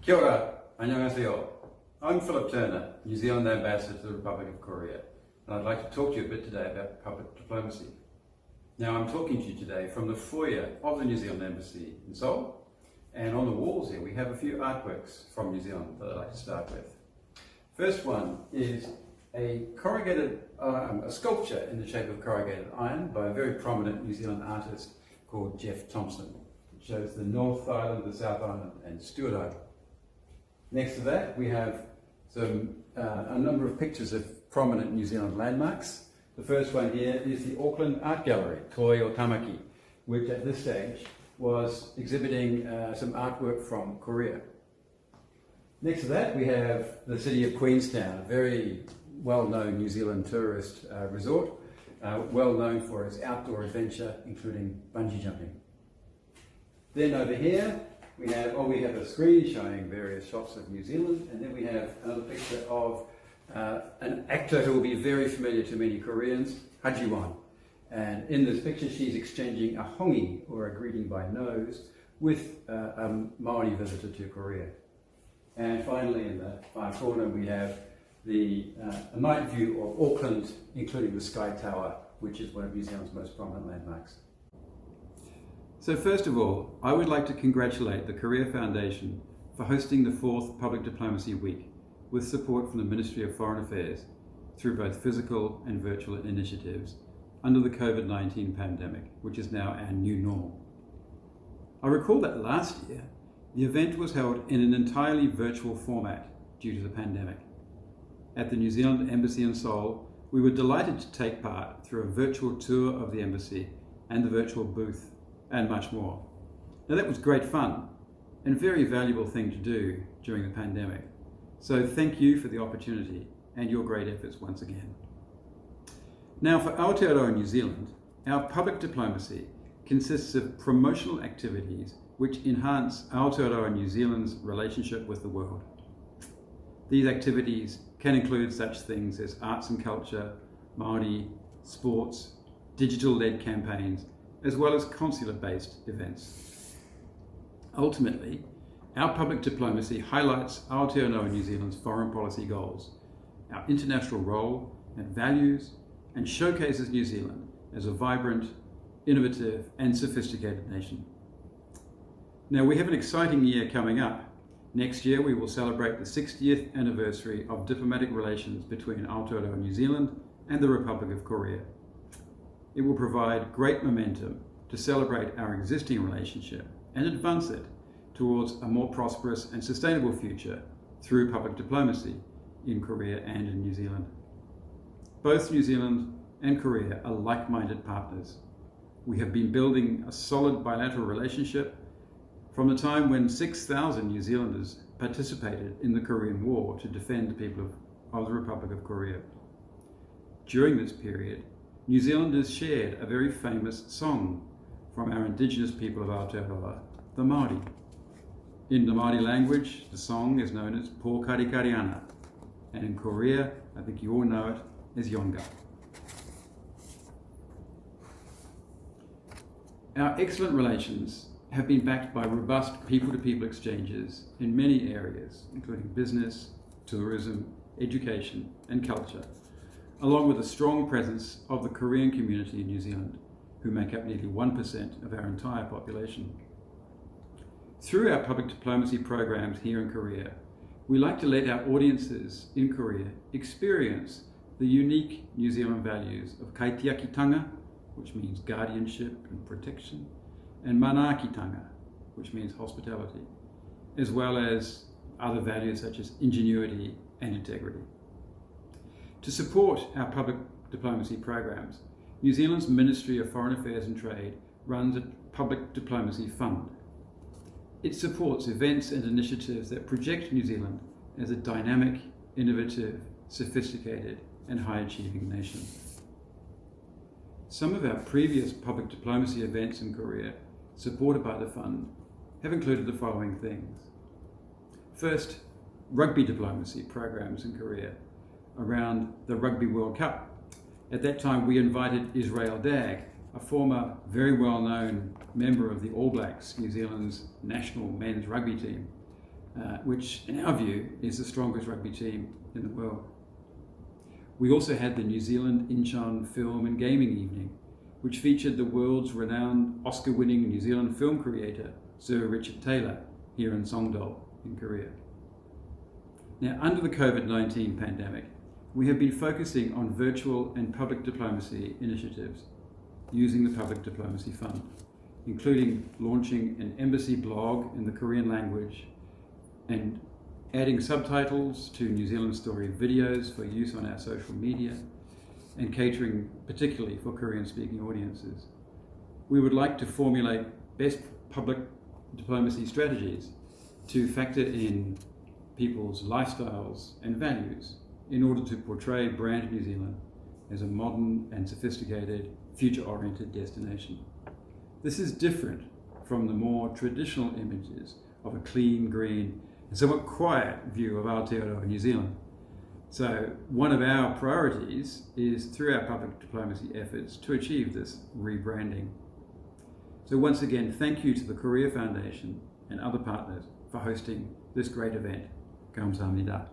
Kia ora, annyeonghaseyo. I'm Philip Turner, New Zealand Ambassador to the Republic of Korea, and I'd like to talk to you a bit today about public diplomacy. Now, I'm talking to you today from the foyer of the New Zealand Embassy in Seoul, and on the walls here we have a few artworks from New Zealand that I'd like to start with. First one is a sculpture in the shape of corrugated iron by a very prominent New Zealand artist called Jeff Thompson. It shows the North Island, the South Island, and Stewart Island. Next to that, we have a number of pictures of prominent New Zealand landmarks. The first one here is the Auckland Art Gallery, Toi o Tamaki, which at this stage was exhibiting some artwork from Korea. Next to that, we have the city of Queenstown, a very well-known New Zealand tourist resort, well known for its outdoor adventure, including bungee jumping. Then over here, we have a screen showing various shots of New Zealand, and then we have another picture of an actor who will be very familiar to many Koreans, Ha Ji-won. And in this picture, she's exchanging a hongi, or a greeting by nose, with a Maori visitor to Korea. And finally, in the far corner, we have a night view of Auckland, including the Sky Tower, which is one of New Zealand's most prominent landmarks. So first of all, I would like to congratulate the Korea Foundation for hosting the 4th Public Diplomacy Week with support from the Ministry of Foreign Affairs through both physical and virtual initiatives under the COVID-19 pandemic, which is now our new normal. I recall that last year, the event was held in an entirely virtual format due to the pandemic. At the New Zealand Embassy in Seoul, we were delighted to take part through a virtual tour of the embassy and the virtual booth and much more. Now that was great fun and a very valuable thing to do during the pandemic. So thank you for the opportunity and your great efforts once again. Now for Aotearoa New Zealand, our public diplomacy consists of promotional activities which enhance Aotearoa New Zealand's relationship with the world. These activities can include such things as arts and culture, Māori, sports, digital-led campaigns, as well as consular-based events. Ultimately, our public diplomacy highlights Aotearoa New Zealand's foreign policy goals, our international role and values, and showcases New Zealand as a vibrant, innovative, and sophisticated nation. Now, we have an exciting year coming up. Next year, we will celebrate the 60th anniversary of diplomatic relations between Aotearoa New Zealand and the Republic of Korea. It will provide great momentum to celebrate our existing relationship and advance it towards a more prosperous and sustainable future through public diplomacy in Korea and in New Zealand. Both New Zealand and Korea are like-minded partners. We have been building a solid bilateral relationship from the time when 6,000 New Zealanders participated in the Korean War to defend the people of the Republic of Korea. During this period, New Zealanders shared a very famous song from our indigenous people of Aotearoa, the Māori. In the Māori language, the song is known as Po Kari Kari Ana, and in Korea, I think you all know it as Yonga. Our excellent relations have been backed by robust people-to-people exchanges in many areas, including business, tourism, education, and culture, along with a strong presence of the Korean community in New Zealand, who make up nearly 1% of our entire population. Through our public diplomacy programs here in Korea, we like to let our audiences in Korea experience the unique New Zealand values of kaitiakitanga, which means guardianship and protection, and manaakitanga, which means hospitality, as well as other values such as ingenuity and integrity. To support our public diplomacy programs, New Zealand's Ministry of Foreign Affairs and Trade runs a public diplomacy fund. It supports events and initiatives that project New Zealand as a dynamic, innovative, sophisticated, and high-achieving nation. Some of our previous public diplomacy events in Korea, supported by the fund, have included the following things. First, rugby diplomacy programs in Korea around the Rugby World Cup. At that time, we invited Israel Dag, a former very well-known member of the All Blacks, New Zealand's national men's rugby team, which in our view is the strongest rugby team in the world. We also had the New Zealand Incheon Film and Gaming Evening, which featured the world's renowned Oscar-winning New Zealand film creator, Sir Richard Taylor, here in Songdo in Korea. Now, under the COVID-19 pandemic, we have been focusing on virtual and public diplomacy initiatives using the Public Diplomacy Fund, including launching an embassy blog in the Korean language and adding subtitles to New Zealand Story videos for use on our social media, and catering particularly for Korean-speaking audiences. We would like to formulate best public diplomacy strategies to factor in people's lifestyles and values in order to portray brand New Zealand as a modern and sophisticated, future-oriented destination. This is different from the more traditional images of a clean, green, and somewhat quiet view of Aotearoa, New Zealand. So one of our priorities is through our public diplomacy efforts to achieve this rebranding. So once again, thank you to the Korea Foundation and other partners for hosting this great event. 감사합니다.